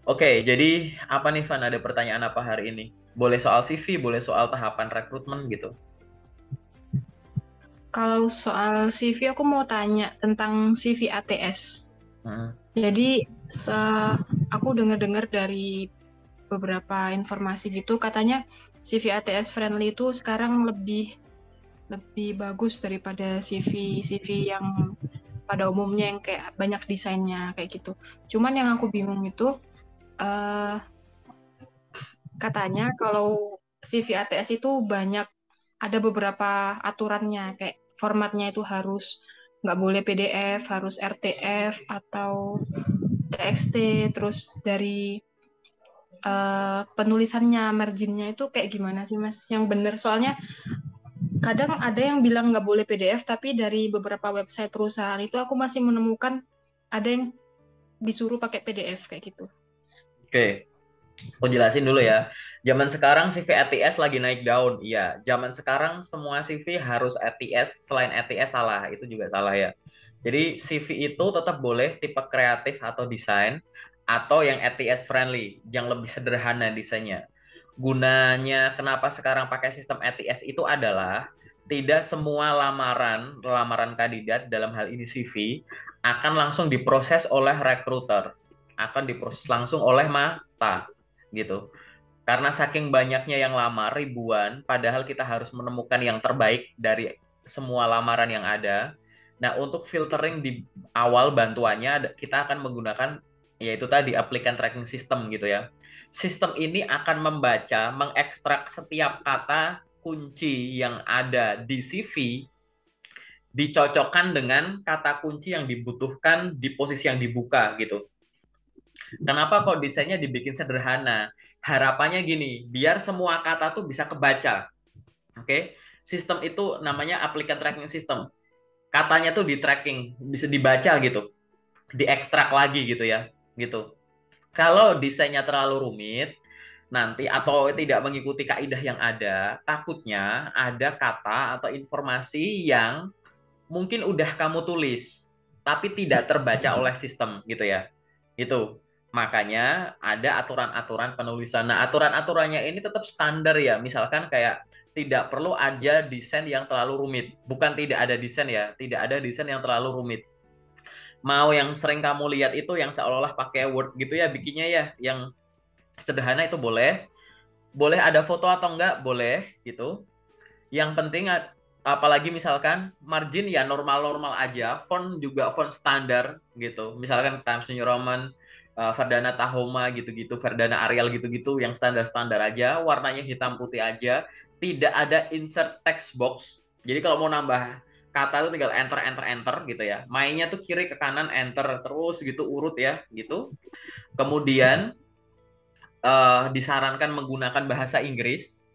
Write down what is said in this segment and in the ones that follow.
Oke, jadi apa nih Van? Ada pertanyaan apa hari ini? Boleh soal CV, boleh soal tahapan rekrutmen gitu. Kalau soal CV, aku mau tanya tentang CV ATS. Hmm. Jadi, aku dengar-dengar dari beberapa informasi gitu, katanya CV ATS friendly itu sekarang lebih lebih bagus daripada CV yang pada umumnya yang kayak banyak desainnya kayak gitu. Cuman yang aku bingung itu eh, katanya kalau CV ATS itu banyak ada beberapa aturannya kayak formatnya itu harus nggak boleh PDF, harus RTF atau TXT, terus dari penulisannya, marginnya itu kayak gimana sih Mas? Yang bener soalnya kadang ada yang bilang nggak boleh PDF, tapi dari beberapa website perusahaan itu aku masih menemukan ada yang disuruh pakai PDF kayak gitu. Oke, aku jelasin dulu ya. Zaman sekarang CV ATS lagi naik daun. Iya, zaman sekarang semua CV harus ATS, selain ATS salah, itu juga salah ya. Jadi CV itu tetap boleh tipe kreatif atau desain, atau yang ATS friendly, yang lebih sederhana desainnya. Gunanya kenapa sekarang pakai sistem ATS itu adalah tidak semua lamaran kandidat dalam hal ini CV akan langsung diproses oleh recruiter, akan diproses langsung oleh Mata gitu. Karena saking banyaknya yang lamar ribuan, padahal kita harus menemukan yang terbaik dari semua lamaran yang ada. Nah, untuk filtering di awal bantuannya kita akan menggunakan yaitu tadi applicant tracking system gitu ya. Sistem ini akan membaca, mengekstrak setiap kata kunci yang ada di CV, dicocokkan dengan kata kunci yang dibutuhkan di posisi yang dibuka gitu. Kenapa kok desainnya dibikin sederhana? Harapannya gini, biar semua kata tuh bisa kebaca. Oke, sistem itu namanya applicant tracking system. Katanya tuh di tracking, bisa dibaca gitu, diekstrak lagi gitu ya, gitu. Kalau desainnya terlalu rumit, nanti atau tidak mengikuti kaidah yang ada, takutnya ada kata atau informasi yang mungkin udah kamu tulis, tapi tidak terbaca oleh sistem gitu ya. Itu. Makanya ada aturan-aturan penulisan. Nah, aturan-aturannya ini tetap standar ya. Misalkan kayak tidak perlu ada desain yang terlalu rumit. Bukan tidak ada desain ya, tidak ada desain yang terlalu rumit. Mau yang sering kamu lihat itu yang seolah-olah pakai Word gitu ya bikinnya ya, yang sederhana itu boleh. Boleh ada foto atau enggak, boleh gitu. Yang penting apalagi misalkan margin ya normal-normal aja, font juga font standar gitu. Misalkan Times New Roman, Verdana Tahoma gitu-gitu, Verdana Arial gitu-gitu yang standar-standar aja, warnanya hitam putih aja, tidak ada insert text box. Jadi kalau mau nambah kata itu tinggal enter enter enter gitu ya. Mainnya tuh kiri ke kanan enter terus gitu urut ya gitu. Kemudian disarankan menggunakan bahasa Inggris.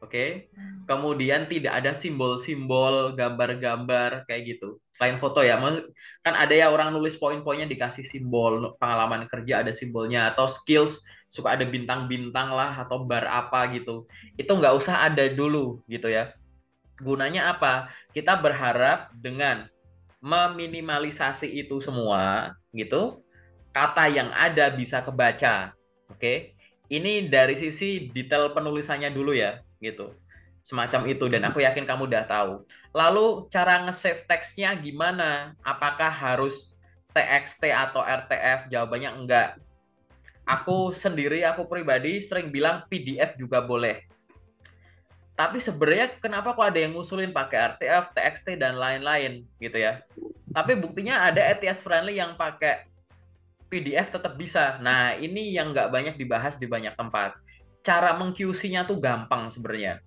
Oke. Kemudian tidak ada simbol-simbol, gambar-gambar kayak gitu. Selain foto ya, kan ada ya orang nulis poin-poinnya dikasih simbol pengalaman kerja ada simbolnya atau skills suka ada bintang-bintang lah atau bar apa gitu. Itu nggak usah ada dulu gitu ya. Gunanya apa? Kita berharap dengan meminimalisasi itu semua gitu, kata yang ada bisa kebaca. Oke. Ini dari sisi detail penulisannya dulu ya, gitu. Semacam itu dan aku yakin kamu udah tahu. Lalu cara nge-save teksnya gimana? Apakah harus TXT atau RTF? Jawabannya enggak. Aku pribadi sering bilang PDF juga boleh. Tapi sebenarnya kenapa kok ada yang ngusulin pakai RTF, TXT dan lain-lain gitu ya? Tapi buktinya ada ATS friendly yang pakai PDF tetap bisa. Nah, ini yang nggak banyak dibahas di banyak tempat. Cara meng-QC-nya tuh gampang sebenarnya.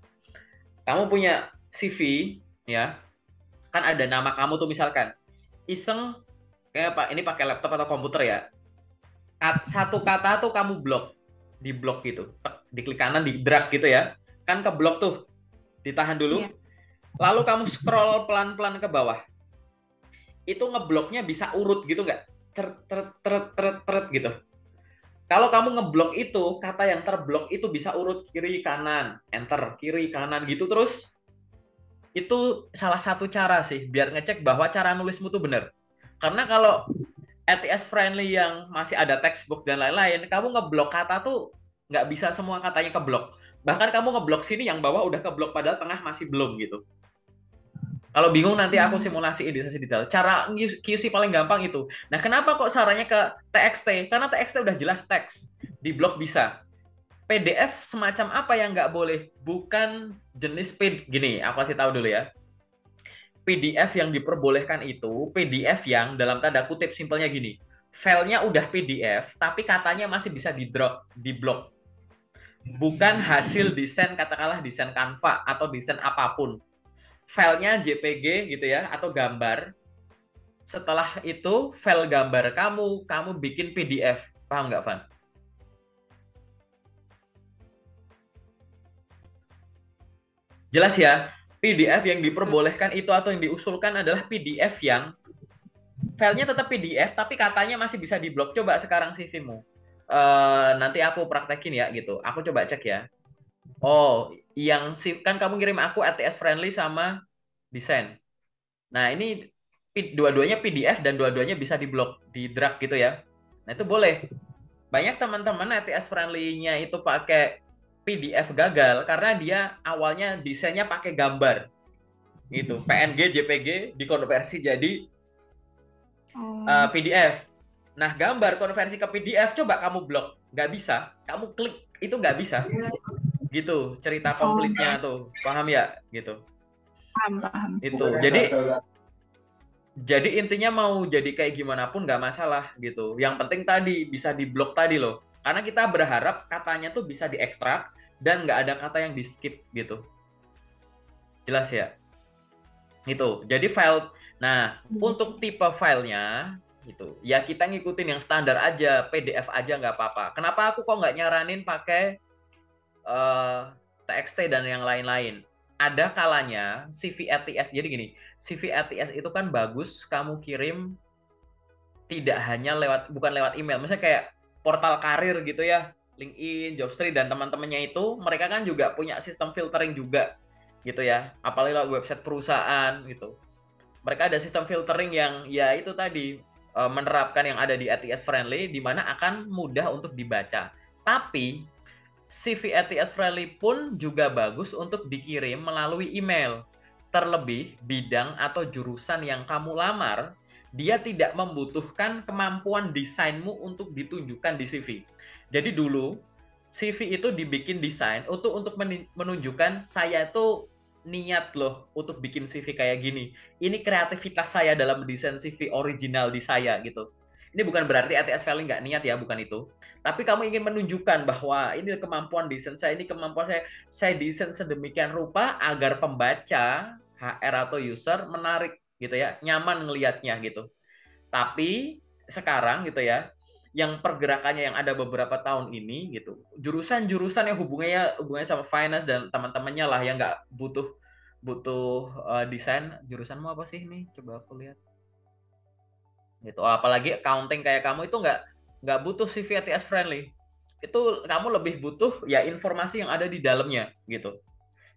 Kamu punya CV, ya, kan ada nama kamu tuh misalkan. Iseng, kayak Pak, ini pakai laptop atau komputer ya. Satu kata tuh kamu blok, di blok gitu. Di klik kanan, di drag gitu ya. Kan ke blok tuh, ditahan Iya. dulu. Lalu kamu scroll pelan-pelan ke bawah. Itu ngebloknya bisa urut gitu nggak? Tret, tret, tret, tret, tret gitu. Kalau kamu ngeblok itu, kata yang terblok itu bisa urut kiri kanan, enter kiri kanan gitu terus. Itu salah satu cara sih biar ngecek bahwa cara nulismu tuh bener. Karena kalau ATS friendly yang masih ada textbook dan lain-lain, kamu ngeblok kata tuh nggak bisa semua katanya keblok. Bahkan kamu ngeblok sini yang bawah udah keblok padahal tengah masih belum gitu. Kalau bingung nanti aku simulasi editasi detail. Cara QC paling gampang itu. Nah, kenapa kok sarannya ke TXT? Karena TXT udah jelas teks. Di blog bisa. PDF semacam apa yang nggak boleh? Bukan jenis gini, aku kasih tahu dulu ya. PDF yang diperbolehkan itu PDF yang dalam tanda kutip simpelnya gini. Filenya udah PDF, tapi katanya masih bisa di-drop, di-blok. Bukan hasil desain, katakanlah desain Canva atau desain apapun. Filenya JPG gitu ya, atau gambar. Setelah itu, file gambar kamu bikin PDF. Paham nggak, Van? Jelas ya, PDF yang diperbolehkan itu atau yang diusulkan adalah PDF yang filenya tetap PDF, tapi katanya masih bisa diblok. Coba sekarang CV-mu. Nanti aku praktekin ya gitu. Aku coba cek ya. Oh, yang kan kamu ngirim aku ATS friendly sama desain. Nah, ini dua-duanya PDF dan dua-duanya bisa diblok, di drag gitu ya. Nah, itu boleh. Banyak teman-teman ATS friendly-nya itu pakai PDF gagal karena dia awalnya desainnya pakai gambar. Gitu. PNG, JPG dikonversi jadi PDF. Nah, gambar konversi ke PDF coba kamu blok. Nggak bisa. Kamu klik, itu nggak bisa. Gitu cerita komplitnya tuh. Paham ya? Gitu. Paham. Itu. Jadi intinya mau jadi kayak gimana pun nggak masalah gitu. Yang penting tadi bisa diblok tadi loh. Karena kita berharap katanya tuh bisa diekstrak dan nggak ada kata yang di skip gitu. Jelas ya? Itu. Jadi file. Nah, untuk tipe filenya gitu. Ya kita ngikutin yang standar aja, PDF aja nggak apa-apa. Kenapa aku kok nggak nyaranin pakai TXT dan yang lain-lain? Ada kalanya CV ATS. Jadi gini, CV ATS itu kan bagus kamu kirim tidak hanya bukan lewat email, misalnya kayak portal karir gitu ya, LinkedIn, Jobstreet dan teman-temannya itu, mereka kan juga punya sistem filtering juga gitu ya, apalagi lewat website perusahaan gitu. Mereka ada sistem filtering yang ya itu tadi menerapkan yang ada di ATS friendly, di mana akan mudah untuk dibaca. Tapi CV ATS friendly pun juga bagus untuk dikirim melalui email. Terlebih bidang atau jurusan yang kamu lamar, dia tidak membutuhkan kemampuan desainmu untuk ditunjukkan di CV. Jadi dulu CV itu dibikin desain untuk menunjukkan saya itu niat loh untuk bikin CV kayak gini. Ini kreativitas saya dalam mendesain CV original di saya gitu. Ini bukan berarti ATS filing nggak niat ya, bukan itu. Tapi kamu ingin menunjukkan bahwa ini kemampuan desain saya, ini kemampuan saya desain sedemikian rupa agar pembaca, HR atau user menarik gitu ya, nyaman ngelihatnya gitu. Tapi sekarang gitu ya, yang pergerakannya yang ada beberapa tahun ini gitu, jurusan-jurusan yang hubungannya sama finance dan teman-temannya lah yang nggak butuh desain. Jurusanmu apa sih ini? Coba aku lihat. Gitu. Apalagi accounting kayak kamu itu nggak butuh CV ATS friendly. Itu kamu lebih butuh ya informasi yang ada di dalamnya gitu.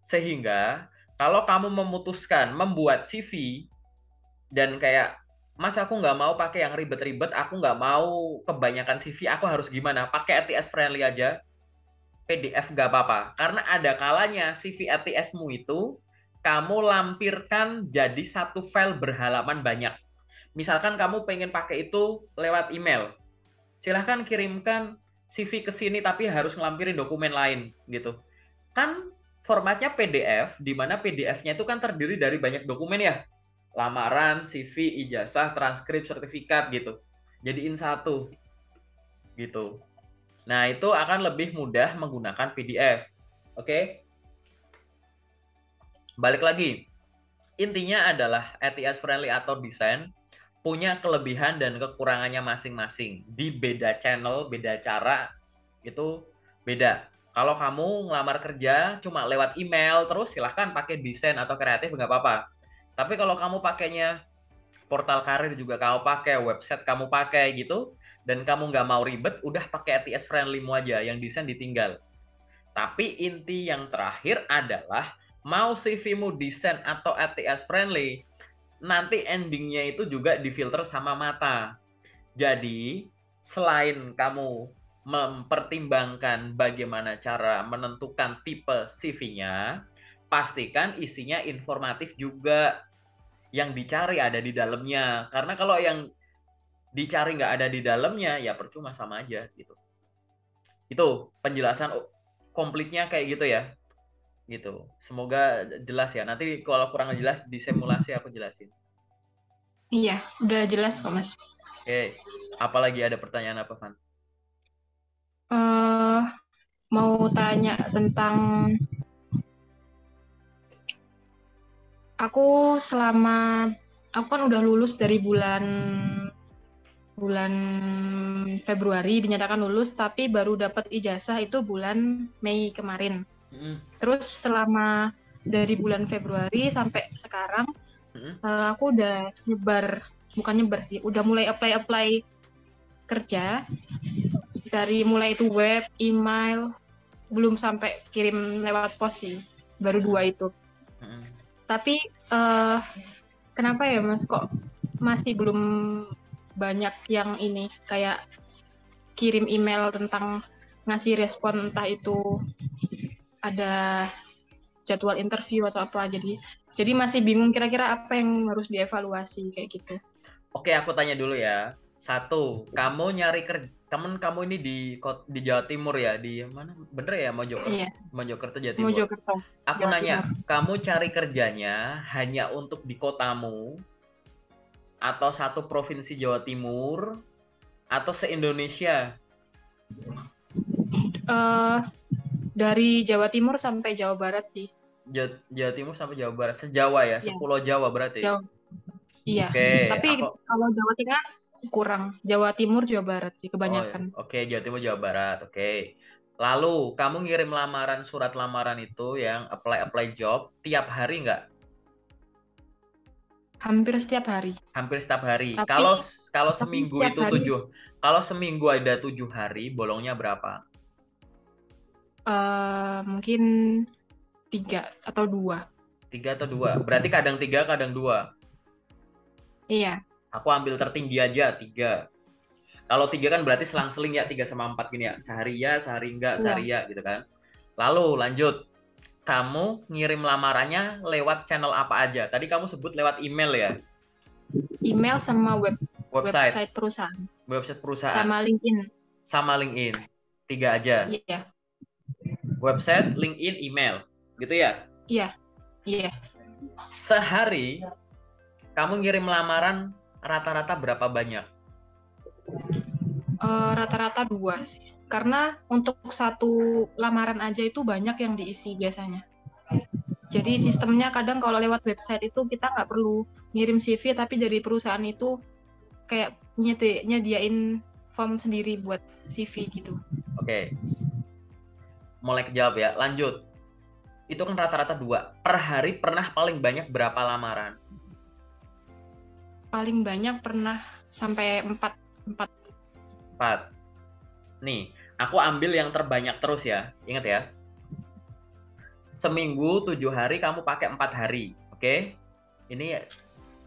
Sehingga kalau kamu memutuskan membuat CV dan kayak Mas aku nggak mau pakai yang ribet-ribet, aku nggak mau kebanyakan CV, aku harus gimana? Pakai ATS friendly aja, PDF nggak apa-apa. Karena ada kalanya CV ATS-mu itu kamu lampirkan jadi satu file berhalaman banyak. Misalkan kamu pengen pakai itu lewat email, silahkan kirimkan CV ke sini tapi harus ngelampirin dokumen lain gitu. Kan formatnya PDF, di mana PDF-nya itu kan terdiri dari banyak dokumen ya. Lamaran, CV, ijazah, transkrip, sertifikat gitu. Jadiin satu gitu. Nah, itu akan lebih mudah menggunakan PDF. Oke? Balik lagi. Intinya adalah ATS friendly atau desain punya kelebihan dan kekurangannya masing-masing. Di beda channel, beda cara, itu beda. Kalau kamu ngelamar kerja cuma lewat email, terus silahkan pakai desain atau kreatif, nggak apa-apa. Tapi kalau kamu pakainya portal karir juga kamu pakai, website kamu pakai gitu, dan kamu nggak mau ribet, udah pakai ATS friendly-mu aja, yang desain ditinggal. Tapi inti yang terakhir adalah, mau CV-mu desain atau ATS friendly, nanti endingnya itu juga difilter sama mata. Jadi, selain kamu mempertimbangkan bagaimana cara menentukan tipe CV-nya, pastikan isinya informatif juga. Yang dicari ada di dalamnya. Karena kalau yang dicari nggak ada di dalamnya, ya percuma, sama aja gitu. Itu penjelasan komplitnya kayak gitu ya. Gitu. Semoga jelas ya. Nanti kalau kurang jelas di simulasi aku jelasin. Iya, udah jelas kok, Mas. Oke. Apalagi ada pertanyaan apa, Van? eh Mau tanya tentang aku selama aku kan udah lulus dari bulan bulan Februari dinyatakan lulus, tapi baru dapat ijazah itu bulan Mei kemarin. Mm-mm. Terus selama dari bulan Februari sampai sekarang, Mm-mm. aku udah bukan nyebar sih, udah mulai apply kerja dari mulai itu web, email, belum sampai kirim lewat pos sih, baru 2 itu. Mm-mm. Tapi kenapa ya Mas kok masih belum banyak yang ini kayak kirim email tentang ngasih respon, entah itu ada jadwal interview atau apa, jadi masih bingung kira-kira apa yang harus dievaluasi kayak gitu. Oke, aku tanya dulu ya. Satu, kamu nyari kerja, kamu ini di Jawa Timur ya, di mana? Bener ya, Iya, Mojokerto, Jawa Timur. Mojokerto, Aku Jawa nanya, Timur. kamu cari kerjanya hanya untuk di kotamu atau satu provinsi Jawa Timur atau se-Indonesia? Eh, dari Jawa Timur sampai Jawa Barat sih. Jawa Timur sampai Jawa Barat, se-Jawa ya, Iya, sepulau Jawa berarti. Jawa. Iya, Oke, tapi kalau Jawa Tengah kurang. Jawa Timur, Jawa Barat sih oh, kebanyakan. oke, Jawa Timur, Jawa Barat. Oke. Lalu, kamu ngirim surat lamaran itu yang apply job tiap hari nggak? Hampir setiap hari. Hampir setiap hari. Tapi Kalau tapi seminggu setiap itu hari kalau seminggu ada 7 hari, bolongnya berapa? mungkin 3 atau 2. 3 atau 2. Berarti kadang 3, kadang 2. Iya, Aku ambil tertinggi aja, 3. Kalau 3 kan berarti selang-seling ya, 3 sama 4 gini ya. Sehari ya, sehari enggak, iya. sehari ya gitu kan. Lalu lanjut. Kamu ngirim lamarannya lewat channel apa aja? Tadi kamu sebut lewat email ya? Email sama Website, website perusahaan. website perusahaan. Sama LinkedIn. Sama LinkedIn. 3 aja. Iya, Website, LinkedIn, email. Gitu ya? iya, iya. Sehari, kamu ngirim lamaran rata-rata berapa banyak? Rata-rata 2 sih. Karena untuk satu lamaran aja itu banyak yang diisi biasanya. Jadi sistemnya kadang kalau lewat website itu kita nggak perlu ngirim CV, tapi dari perusahaan itu kayak nyediain form sendiri buat CV gitu. Oke. Mulai kejawab ya. Lanjut. Itu kan rata-rata 2. Per hari pernah paling banyak berapa lamaran? Paling banyak pernah sampai 4. 4. Nih, aku ambil yang terbanyak terus ya. Ingat ya. Seminggu 7 hari, kamu pakai 4 hari. Oke? Ini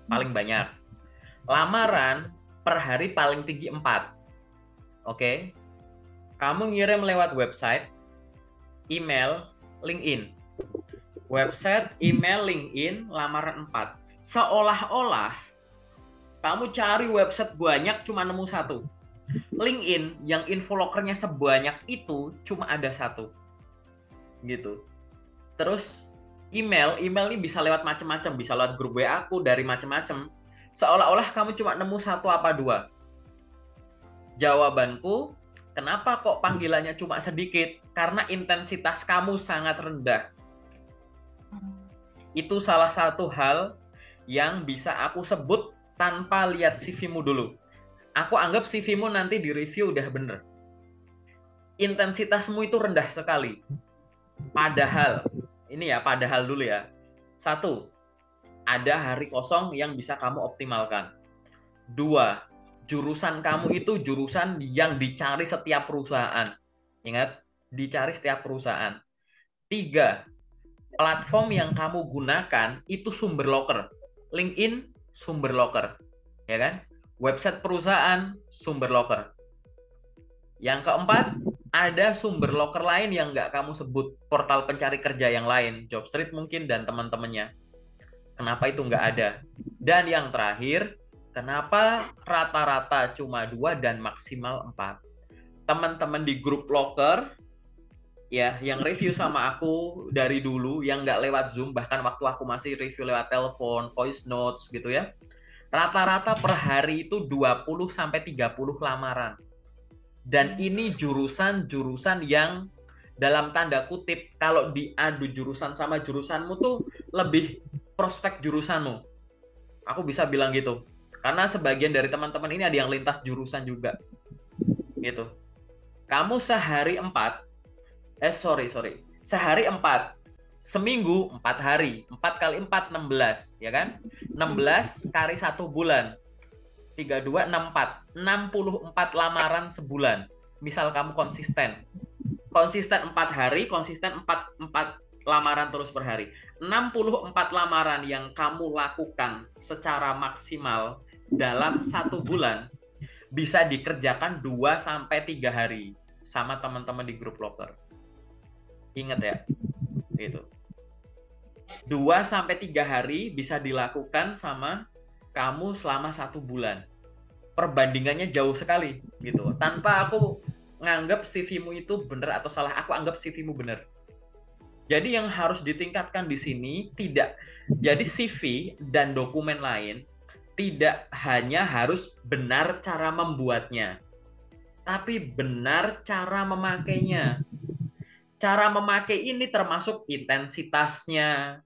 paling banyak. Lamaran per hari paling tinggi 4. Oke? Kamu ngirim lewat website, email, LinkedIn. Website, email, LinkedIn, lamaran 4. Seolah-olah kamu cari website banyak cuma nemu 1. LinkedIn yang info lokernya sebanyak itu cuma ada 1. Gitu. Terus email ini bisa lewat macam-macam, bisa lewat grup WA aku dari macam-macam. Seolah-olah kamu cuma nemu 1 apa 2. Jawabanku, kenapa kok panggilannya cuma sedikit? Karena intensitas kamu sangat rendah. Itu salah satu hal yang bisa aku sebut tanpa lihat CV-mu dulu. Aku anggap CV-mu nanti di review udah bener. Intensitasmu itu rendah sekali. Padahal, ini ya padahal dulu ya. 1, ada hari kosong yang bisa kamu optimalkan. 2, jurusan kamu itu jurusan yang dicari setiap perusahaan. Ingat, dicari setiap perusahaan. 3, platform yang kamu gunakan itu sumber loker. LinkedIn, sumber loker. Ya kan? website perusahaan, sumber loker. Yang keempat, ada sumber loker lain yang nggak kamu sebut, portal pencari kerja yang lain, Jobstreet mungkin dan teman-temannya. Kenapa itu nggak ada? Dan yang terakhir, kenapa rata-rata cuma 2 dan maksimal 4? Teman-teman di grup loker, ya, yang review sama aku dari dulu, yang nggak lewat Zoom, bahkan waktu aku masih review lewat telepon, voice notes gitu ya, rata-rata per hari itu 20-30 lamaran. Dan ini jurusan-jurusan yang dalam tanda kutip, kalau diadu jurusan sama jurusanmu tuh lebih prospek jurusanmu. Aku bisa bilang gitu. Karena sebagian dari teman-teman ini ada yang lintas jurusan juga. Gitu. Kamu sehari 4, sehari 4, seminggu 4 hari, 4 kali 4, 16, ya kan? 16 kali 1 bulan. 32, 64. 64 lamaran sebulan. Misal kamu konsisten. Konsisten 4 hari, konsisten 4 lamaran terus per hari. 64 lamaran yang kamu lakukan secara maksimal dalam 1 bulan bisa dikerjakan 2-3 hari sama teman-teman di grup loker. Ingat ya, gitu. 2-3 hari bisa dilakukan sama kamu selama 1 bulan. Perbandingannya jauh sekali gitu. Tanpa aku nganggap CV-mu itu benar atau salah, aku anggap CV-mu benar. Jadi yang harus ditingkatkan di sini tidak, jadi CV dan dokumen lain tidak hanya harus benar cara membuatnya, tapi benar cara memakainya. Cara memakai ini termasuk intensitasnya.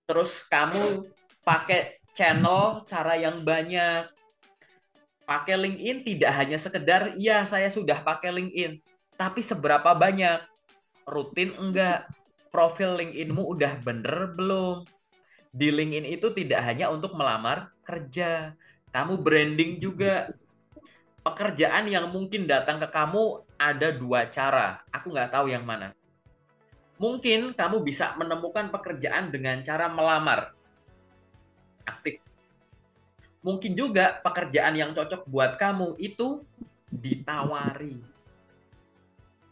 Terus kamu pakai channel cara yang banyak. Pakai LinkedIn tidak hanya sekedar, ya saya sudah pakai LinkedIn. Tapi seberapa banyak? Rutin enggak? Profil LinkedIn-mu udah bener belum? Di LinkedIn itu tidak hanya untuk melamar kerja. Kamu branding juga. Pekerjaan yang mungkin datang ke kamu ada 2 cara. Aku nggak tahu yang mana. Mungkin kamu bisa menemukan pekerjaan dengan cara melamar. Aktif. Mungkin juga pekerjaan yang cocok buat kamu itu ditawari.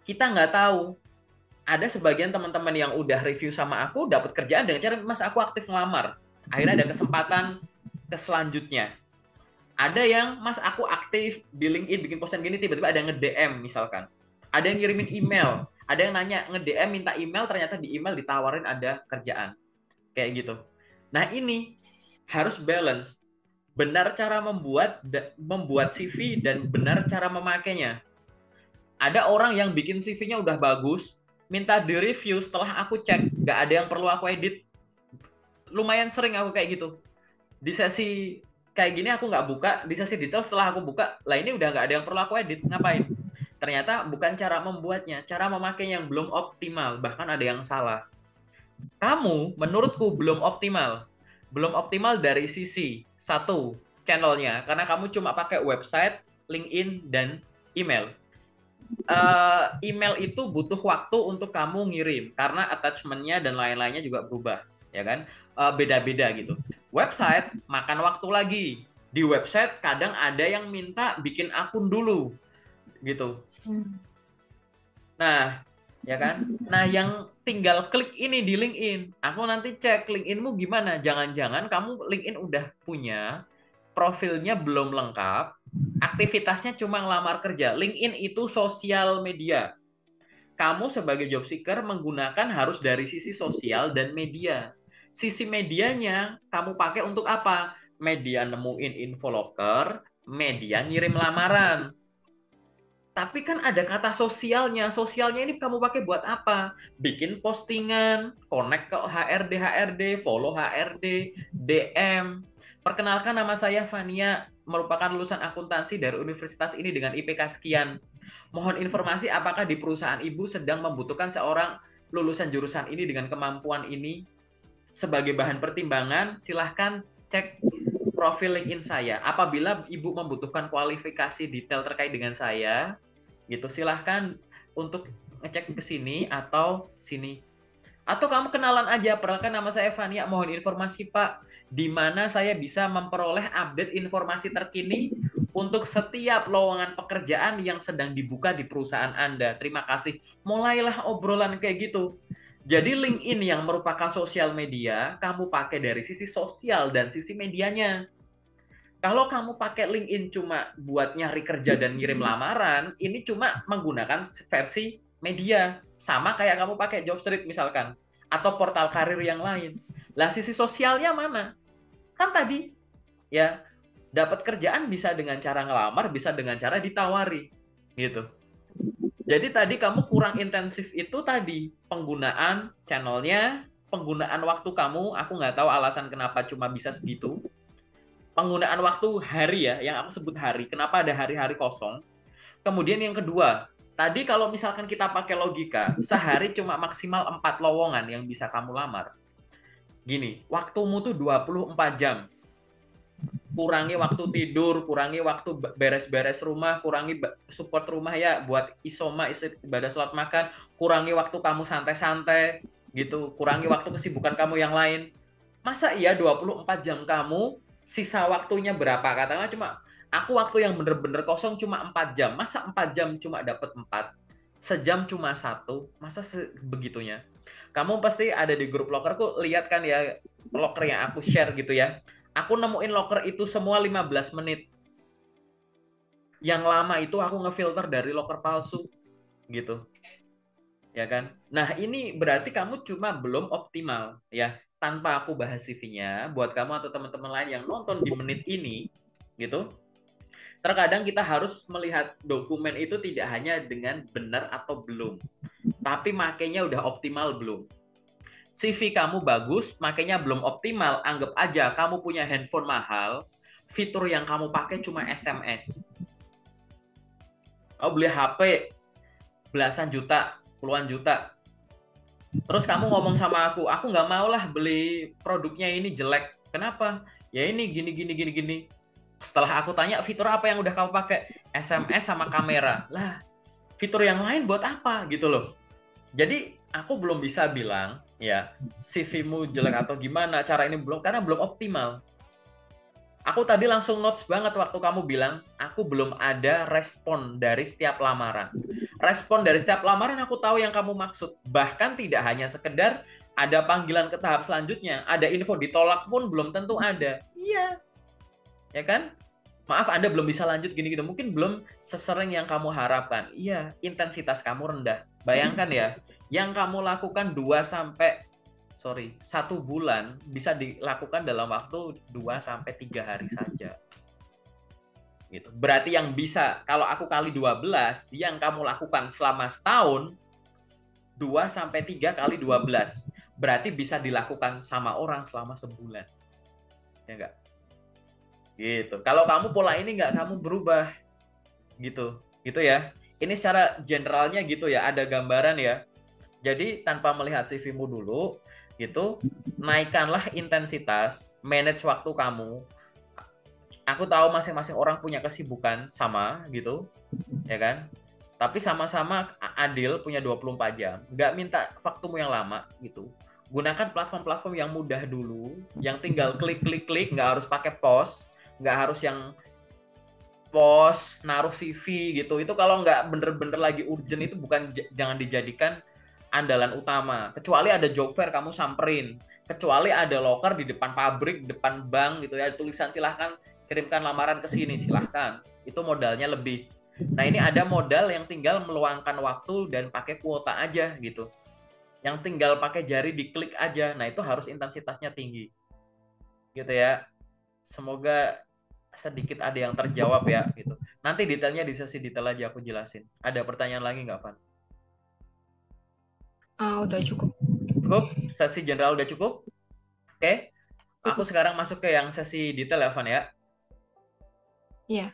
Kita nggak tahu. Ada sebagian teman-teman yang udah review sama aku dapat kerjaan dengan cara, Mas aku aktif ngelamar. Akhirnya ada kesempatan ke selanjutnya. Ada yang, Mas aku aktif di LinkedIn bikin postingan gini, tiba-tiba ada yang nge-DM misalkan. Ada yang ngirimin email, ada yang nanya nge-DM minta email, ternyata di email ditawarin ada kerjaan. Kayak gitu. Nah ini harus balance. Benar cara membuat CV dan benar cara memakainya. Ada orang yang bikin CV-nya udah bagus, minta di-review setelah aku cek, nggak ada yang perlu aku edit. Lumayan sering aku kayak gitu. Di sesi kayak gini aku nggak buka, di sesi detail setelah aku buka, lah ini udah nggak ada yang perlu aku edit, ngapain? Ternyata bukan cara membuatnya, cara memakainya yang belum optimal, bahkan ada yang salah. Kamu, menurutku, belum optimal. Belum optimal dari sisi, satu, channelnya, karena kamu cuma pakai website, LinkedIn, dan email. Email itu butuh waktu untuk kamu ngirim, karena attachment-nya dan lain-lainnya juga berubah, ya kan? Beda-beda gitu. Website makan waktu lagi. Di website kadang ada yang minta bikin akun dulu, gitu. Nah, ya kan? Nah, yang tinggal klik ini di LinkedIn. Aku nanti cek LinkedIn-mu gimana. Jangan-jangan kamu LinkedIn udah punya, profilnya belum lengkap, aktivitasnya cuma ngelamar kerja. LinkedIn itu sosial media. Kamu sebagai job seeker menggunakan harus dari sisi sosial dan media. Sisi medianya kamu pakai untuk apa? Media nemuin info loker, media ngirim lamaran. Tapi kan ada kata sosialnya. Sosialnya ini kamu pakai buat apa? Bikin postingan, connect ke HRD, follow HRD, DM. Perkenalkan, nama saya Fania, merupakan lulusan akuntansi dari universitas ini dengan IPK sekian. Mohon informasi apakah di perusahaan ibu sedang membutuhkan seorang lulusan jurusan ini dengan kemampuan ini. Sebagai bahan pertimbangan, silahkan cek profil LinkedIn saya. Apabila ibu membutuhkan kualifikasi detail terkait dengan saya, gitu, silahkan untuk ngecek ke sini atau sini. Atau kamu kenalan aja, perkenalkan nama saya Fania, mohon informasi Pak, di mana saya bisa memperoleh update informasi terkini untuk setiap lowongan pekerjaan yang sedang dibuka di perusahaan Anda. Terima kasih. Mulailah obrolan kayak gitu. Jadi LinkedIn yang merupakan sosial media, kamu pakai dari sisi sosial dan sisi medianya. Kalau kamu pakai LinkedIn cuma buat nyari kerja dan ngirim lamaran, ini cuma menggunakan versi media. Sama kayak kamu pakai Jobstreet misalkan, atau portal karir yang lain. Lah sisi sosialnya mana? Kan tadi, ya, dapat kerjaan bisa dengan cara ngelamar, bisa dengan cara ditawari. Gitu. Jadi tadi kamu kurang intensif itu tadi, penggunaan channelnya, penggunaan waktu kamu, aku nggak tahu alasan kenapa cuma bisa segitu. Penggunaan waktu hari ya, yang aku sebut hari, kenapa ada hari-hari kosong. Kemudian yang kedua, tadi kalau misalkan kita pakai logika, sehari cuma maksimal 4 lowongan yang bisa kamu lamar. Gini, waktumu tuh 24 jam. Kurangi waktu tidur, kurangi waktu beres-beres rumah, kurangi support rumah ya buat isoma, ibadah sholat makan, kurangi waktu kamu santai-santai gitu, kurangi waktu kesibukan kamu yang lain. Masa iya 24 jam kamu, sisa waktunya berapa? Katakanlah cuma, aku waktu yang bener-bener kosong cuma 4 jam. Masa 4 jam cuma dapat 4? Sejam cuma 1? Masa sebegitunya? Kamu pasti ada di grup lokerku, lihat kan ya, loker yang aku share gitu ya. Aku nemuin loker itu semua 15 menit. Yang lama itu aku ngefilter dari loker palsu. Gitu. Ya kan? Nah, ini berarti kamu cuma belum optimal. Ya, tanpa aku bahas CV-nya, buat kamu atau teman-teman lain yang nonton di menit ini, gitu, terkadang kita harus melihat dokumen itu tidak hanya dengan benar atau belum, tapi makanya udah optimal belum. CV kamu bagus, makanya belum optimal, anggap aja kamu punya handphone mahal, fitur yang kamu pakai cuma SMS. Oh, beli HP belasan juta, puluhan juta. Terus kamu ngomong sama aku nggak mau lah beli produknya ini jelek. Kenapa? Ya ini gini, gini, gini, gini. Setelah aku tanya fitur apa yang udah kamu pakai, SMS sama kamera. Lah, fitur yang lain buat apa gitu loh. Jadi aku belum bisa bilang ya CV-mu jelek atau gimana, cara ini belum, karena belum optimal. Aku tadi langsung notes banget waktu kamu bilang aku belum ada respon dari setiap lamaran. Respon dari setiap lamaran aku tahu yang kamu maksud. Bahkan tidak hanya sekedar ada panggilan ke tahap selanjutnya, ada info ditolak pun belum tentu ada. Iya, ya kan? Maaf, Anda belum bisa lanjut gini-gitu. Mungkin belum sesering yang kamu harapkan. Iya, intensitas kamu rendah. Bayangkan ya, yang kamu lakukan 1 bulan bisa dilakukan dalam waktu 2-3 hari saja. Gitu. Berarti yang bisa, kalau aku kali 12, yang kamu lakukan selama setahun, 2-3 kali 12. Berarti bisa dilakukan sama orang selama sebulan. Ya enggak? Gitu. Kalau kamu pola ini nggak kamu berubah, gitu ya. Ini secara generalnya gitu ya, ada gambaran ya. Jadi tanpa melihat CV-mu dulu, gitu, naikkanlah intensitas, manage waktu kamu. Aku tahu masing-masing orang punya kesibukan sama gitu, ya kan? Tapi sama-sama adil punya 24 jam. Nggak minta waktumu yang lama gitu. Gunakan platform-platform yang mudah dulu, yang tinggal klik, nggak harus pakai post, nggak harus yang post, naruh CV gitu. Itu kalau nggak bener-bener lagi urgent itu jangan dijadikan andalan utama. Kecuali ada job fair kamu samperin. Kecuali ada loker di depan pabrik, di depan bank gitu ya, tulisan silahkan kirimkan lamaran ke sini, silahkan. Itu modalnya lebih. Nah, ini ada modal yang tinggal meluangkan waktu dan pakai kuota aja gitu. Yang tinggal pakai jari diklik aja. Nah, itu harus intensitasnya tinggi. Gitu ya. Semoga sedikit ada yang terjawab ya gitu. Nanti detailnya di sesi detail aja aku jelasin. Ada pertanyaan lagi nggak, Van? Udah cukup. Cukup? Sesi general udah cukup? Oke. Aku sekarang masuk ke yang sesi detail ya, Van ya. Iya.